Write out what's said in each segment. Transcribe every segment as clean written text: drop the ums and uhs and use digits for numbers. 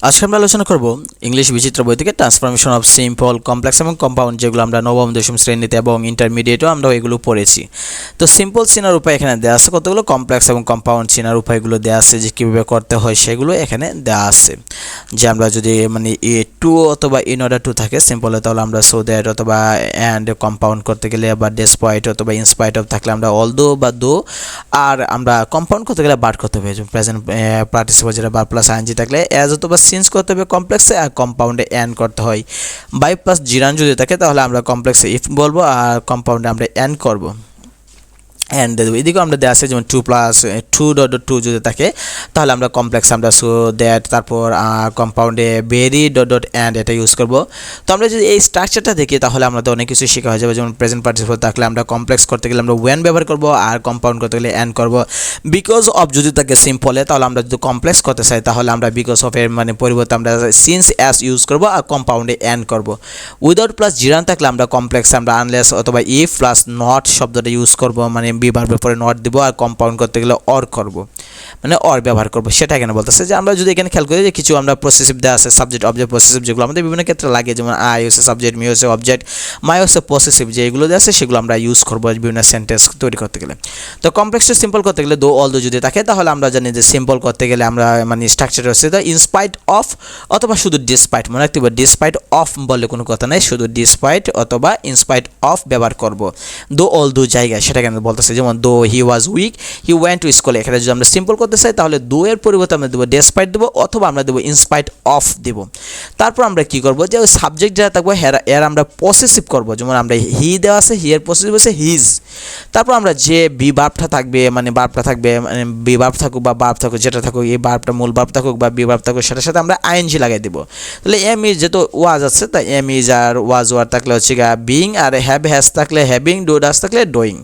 আজকে আমরা আলোচনা করব ইংলিশ বিচিত্র বই থেকে ট্রান্সফরমেশন অফ সিম্পল কমপ্লেক্স এবং কম্পাউন্ড, যেগুলো আমরা নবম দশম শ্রেণীতে এবং ইন্টারমিডিয়েটও আমরা এগুলো পড়েছি। তো সিম্পল চেনার উপায় এখানে দেওয়া আছে, কতগুলো কমপ্লেক্স এবং কম্পাউন্ড চেনার উপায়গুলো দেওয়া আছে, যে কীভাবে করতে হয় সেগুলো এখানে দেওয়া আছে। যে আমরা যদি এ টু অথবা ইন অর্ডার টু থাকে সিম্পলে, তাহলে আমরা সো দ্যাট অথবা অ্যান্ড কম্পাউন্ড করতে গেলে, বা ডেসপাইট অথবা ইনস্পাইট অফ থাকলে আমরা অল দো বা দো, আর আমরা কম্পাউন্ড করতে গেলে বাট করতে হবে, প্রেজেন্ট পার্টিসিপল যেটা বার প্লাস আইএনজি থাকলে অ্যাজ অথবা সিন্স করতে হবে কমপ্লেক্সে, আর কম্পাউন্ডে অ্যান্ড করতে হয়। বাই প্লাস জিরান যদি থাকে তাহলে আমরা কমপ্লেক্সে ইফ বলবো, আর কম্পাউন্ডে আমরা অ্যান্ড করবো, অ্যান্ড দেবো। এদিকেও আমরা দেওয়া আছে, যেমন two plus two dot two যদি থাকে তাহলে আমরা কমপ্লেক্স আমরা সো দ্যাট, তারপর কম্পাউন্ডে ভেরি ডট ডট অ্যান্ড এটা ইউজ করবো। তো আমরা যদি এই স্ট্রাকচারটা দেখি তাহলে আমাদের অনেক কিছু শেখা হয়ে যাবে। যেমন প্রেজেন্ট পার্টিসিপল থাকলে আমরা কমপ্লেক্স করতে গেলে আমরা ওয়েন ব্যবহার করবো, আর কম্পাউন্ড করতে গেলে অ্যান্ড করবো। বিকজ অফ যদি থাকে সিম্পলে, তাহলে আমরা যদি কমপ্লেক্স করতে চাই তাহলে আমরা বিকজ অফ এর পরিবর্তে আমরা সিন্স অ্যাস ইউজ করবো, আর কম্পাউন্ডে অ্যান্ড করবো। উইদাউট প্লাস জিরান থাকলে আমরা কমপ্লেক্স আমরা আনলেস অথবা ইফ প্লাস নট শব্দটা ইউজ করবো, বি ভার্বের পরে নট দিব, আর কম্পাউন্ড করতে গেলে অর করব, অর ব্যবহার করব। সেটা এখানে বলতেছে যে আমরা যদি এখানে খেয়াল করি যে কিছু আমরা পসেসিভ দেওয়া আছে, সাবজেক্ট অবজেক্ট পসেসিভ, যেগুলো আমাদের বিভিন্ন ক্ষেত্রে লাগে, যেমন আই হচ্ছে সাবজেক্ট, মি হচ্ছে অবজেক্ট, মাই হচ্ছে পসেসিভ, যে এগুলো দেওয়া আছে সেগুলো আমরা ইউজ করবো বিভিন্ন সেন্টেন্স তৈরি করতে গেলে। তো কমপ্লেক্সটা সিম্পল করতে গেলে দো অল দো যদি থাকে তাহলে আমরা জানি যে সিম্পল করতে গেলে আমরা স্ট্রাকচার হচ্ছে দ্য ইনস্পাইট অফ অথবা শুধু ডিসপাইট, মনে রাখতে হবে ডিসপাইট অফ বললে কোনো কথা নাই, শুধু ডিসপাইট অথবা ইনস্পাইট অফ ব্যবহার করব দো অল দো জায়গায়। সেটা কেন বলতেছে, যেমন though he was weak he went to school, এখানে যদি আমরা সিম্পল করতে চাই তাহলে দো এর পরিবর্তে আমরা দেবো ডেসপাইট দেবো, অথবা আমরা দেবো ইনস্পাইট অফ দেবো। তারপর আমরা কি করব, যে ওই সাবজেক্ট যারা থাকবো এর আমরা পসেসিভ করব, যেমন আমরা হি দেওয়া আছে, হি এর পসেসিভ হচ্ছে হিজ। তারপর আমরা যে বি ভার্বটা থাকবে, ভার্বটা থাকবে, বি ভার্ব থাকুক বা ভার্ব থাকুক, যেটা থাকুক, এই ভার্বটা মূল ভার্ব থাকুক বা বি ভার্ব থাকুক, সেটার সাথে আমরা আইএনজি লাগাই দেবো। তাহলে এম ইজ যেহেতু ওয়াজ আছে, তাই am is R was were থাকলে হচ্ছে বিং, আর হ্যাভ হ্যাজ থাকলে হ্যাভিং, ডু ডাস থাকলে ডুইং।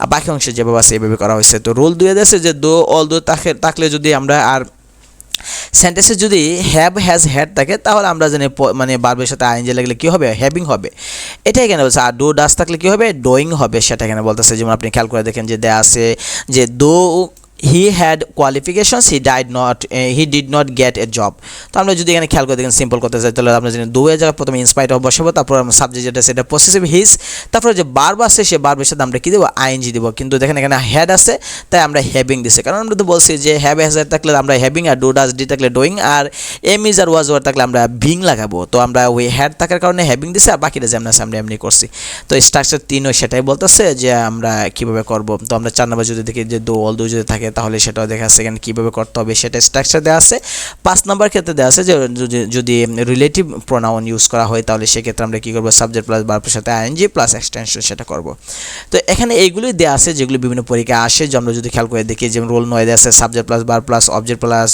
আর বাকি অংশে যেভাবে আছে এভাবে করা হয়েছে। তো রুল দিয়ে দিয়েছে যে দো অল দো থাকলে যদি আমরা, আর সেন্টেন্সে যদি হ্যাভ হ্যাজ হ্যাড থাকে তাহলে আমরা জানি ভার্বের সাথে আইএনজি লাগলে কী হবে, হ্যাভিং হবে। এটাই এখানে বলছে। আর ডু ডাস থাকলে কী হবে, ডুইং হবে। সেটা এখানে বলতেছে। যেমন আপনি খেয়াল করে দেখেন যে দেয়া আছে যে দো he had qualifications he did not get a job। তো আমরা যদি এখানে খেয়াল করে দেখেন সিম্পল করতে চাই তাহলে আমরা জানি দো এর জায়গায় প্রথমে ইনস্পাইট অফ বসাবো, তারপর আমরা সাবজেক্ট যেটা সেটা পসেসিভ হিজ, তারপরে যে ভার্ব আছে সে ভার্বের সাথে আমরা কী দেবো, আইএনজি দেবো। কিন্তু দেখেন এখানে হ্যাড আছে তাই আমরা হ্যাভিং দিছি, কারণ আমরা তো বলছি যে হ্যাভ হ্যাজ থাকলে আমরা হ্যাভিং, আর ডু ডাস ডি থাকলে ডুইং, আর am is R was were থাকলে আমরা বিং লাগাবো। তো আমরা ওই হ্যাড থাকার কারণে হ্যাভিং দিছি, আর বাকিটা যেমন আছে আমরা এমনি করছি। তো স্ট্রাকচার 3ও সেটাই বলতেছে যে আমরা কীভাবে করবো। তো আমরা 4 নম্বর যদি দেখি যে দো অল দো যদি থাকে তাহলে সেটাও দেখা সেখানে কীভাবে করতে হবে সেটা স্ট্রাকচার দেওয়া আছে। 5 নম্বর ক্ষেত্রে দেওয়া আছে যে যদি রিলেটিভ প্রোনাউন ইউজ করা হয় তাহলে সেক্ষেত্রে আমরা কী করবো, সাবজেক্ট প্লাস ভার্বের সাথে আইএনজি প্লাস এক্সটেনশন সেটা করব। তো এখানে এইগুলোই দেওয়া আছে যেগুলো বিভিন্ন পরীক্ষায় আসে। যে আমরা যদি খেয়াল করে দেখি, যেমন রোল 9 দেওয়া আছে subject plus verb plus object plus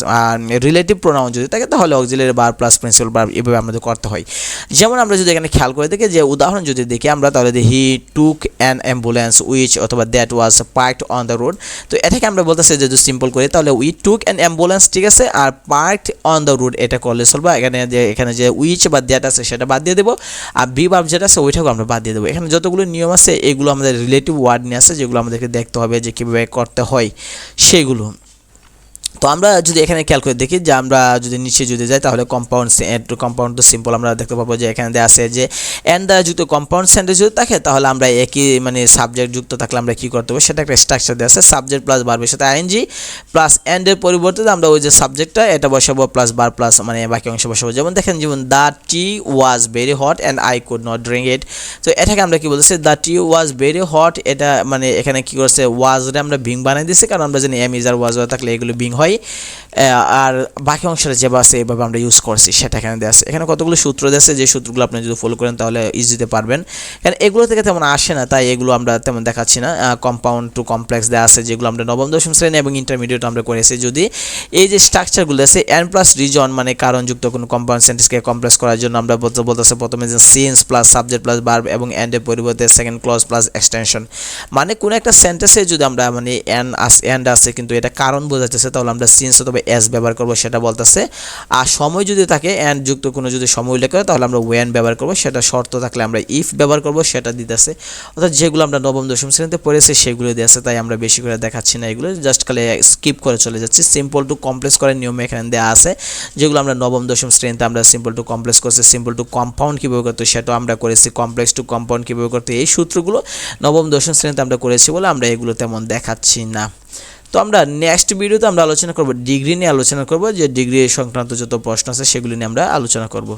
relative pronoun যদি থাকে তাহলে auxiliary verb plus principal verb, এভাবে আমাদের করতে হয়। যেমন আমরা যদি এখানে খেয়াল করে দেখি যে উদাহরণ যদি দেখি আমরা, তাহলে হি টুক অ্যান অ্যাম্বুলেন্স উইচ অথবা that was parked on the road. তো এটাকে আমরা বলতেছি যে যদি সিম্পল করি তাহলে উই টুক অ্যান অ্যাম্বুলেন্স, ঠিক আছে, আর পার্কড অন দ্য রোড এটা করলে চলবে। এখানে যে উইচ বা দ্যাট আছে সেটা বাদ দিয়ে দেবো, আর বি ভার্ব যেটা আছে ওইটাকে আমরা বাদ দিয়ে দেবো। এখানে যতগুলো নিয়ম আছে এগুলো আমাদের রিলেটিভ ওয়ার্ড নিয়ে আছে, যেগুলো আমাদেরকে দেখতে হবে যে কীভাবে করতে হয় সেগুলো। তো আমরা যদি এখানে খেয়াল করে দেখি যে আমরা যদি নিচে যদি যাই তাহলে কম্পাউন্ড তো সিম্পল আমরা দেখতে পাবো যে এখানে দেওয়া আছে যে অ্যান্ড দ্বারা যুক্ত কম্পাউন্ড সেন্টেন্স যদি থাকে তাহলে আমরা একই সাবজেক্ট যুক্ত থাকলে আমরা কী করতে হবে সেটা একটা স্ট্রাকচার দেওয়া আছে। সাবজেক্ট প্লাস ভার্বের সাথে আইএনজি প্লাস অ্যান্ডের পরিবর্তে আমরা ওই যে সাবজেক্টটা এটা বসাবো প্লাস ভার্ব প্লাস বাকি অংশ বসাবো। যেমন দেখেন, যেমন the T was very hot and I could not drink it. তো এটাকে আমরা কী বলতেছি, the T was very hot, এটা এখানে কী করছে ওয়াজরে আমরা বিং বানিয়ে দিচ্ছি, কারণ আমরা জানি এম ইজ আর ওয়াজ থাকলে এগুলো বিং হয়। আর বাকি অংশটা যেভাবে আছে এভাবে আমরা ইউজ করছি সেটা এখানে দেওয়া আছে। এখানে কতগুলো সূত্র দেওয়া আছে, যে সূত্রগুলো আপনি যদি ফলো করেন তাহলে ইজিতে পারবেন, কারণ এগুলো থেকে তেমন আসে না তাই এগুলো আমরা তেমন দেখাচ্ছি না। কম্পাউন্ড টু কমপ্লেক্স দেওয়া আছে যেগুলো আমরা নবম দশম শ্রেণী এবং ইন্টারমিডিয়েট আমরা করেছি। যদি এই যে স্ট্রাকচারগুলো আছে এন প্লাস রিজন কারণযুক্ত কোনো কম্পাউন্ড সেন্টেন্সকে কমপ্লেক্স করার জন্য আমরা বলতেছে প্রথমে যে since plus subject plus verb এবং এন্ডের পরিবর্তে সেকেন্ড ক্লজ প্লাস এক্সটেনশন। কোনো একটা সেন্টেন্সে যদি আমরা এন্ড আছে কিন্তু এটা কারণ বোঝাচ্ছে তাহলে আমরা আমরা সিন্স অথবা এস ব্যবহার করব সেটা বলতেছে। আর সময় যদি থাকে অ্যান্ড যুক্ত কোনো যদি সময় উল্লেখ করে তাহলে আমরা ওয়েন ব্যবহার করব, সেটা শর্ত থাকলে আমরা ইফ ব্যবহার করব, সেটা দিতেছে। অর্থাৎ যেগুলো আমরা নবম দশম শ্রেণীতে পড়েছি সেগুলো দিয়েছে, তাই আমরা বেশি করে দেখাচ্ছি না, এগুলো জাস্ট খালি স্কিপ করে চলে যাচ্ছি। সিম্পল টু কমপ্লেক্স করার নিয়ম এখানে দেওয়া আছে, যেগুলো আমরা নবম দশম শ্রেণীতে আমরা সিম্পল টু কমপ্লেক্স করছি। সিম্পল টু কম্পাউন্ড কীভাবে করতে সেটাও আমরা করেছি, কমপ্লেক্স টু কম্পাউন্ড কীভাবে করতে এই সূত্রগুলো নবম দশম শ্রেণীতে আমরা করেছি বলে আমরা এগুলো তেমন দেখাচ্ছি না। তো আমরা নেক্সট ভিডিওতে আমরা আলোচনা করব ডিগ্রি নিয়ে আলোচনা করব, যে ডিগ্রি সংক্রান্ত যত প্রশ্ন আছে সেগুলি নিয়ে আমরা আলোচনা করব।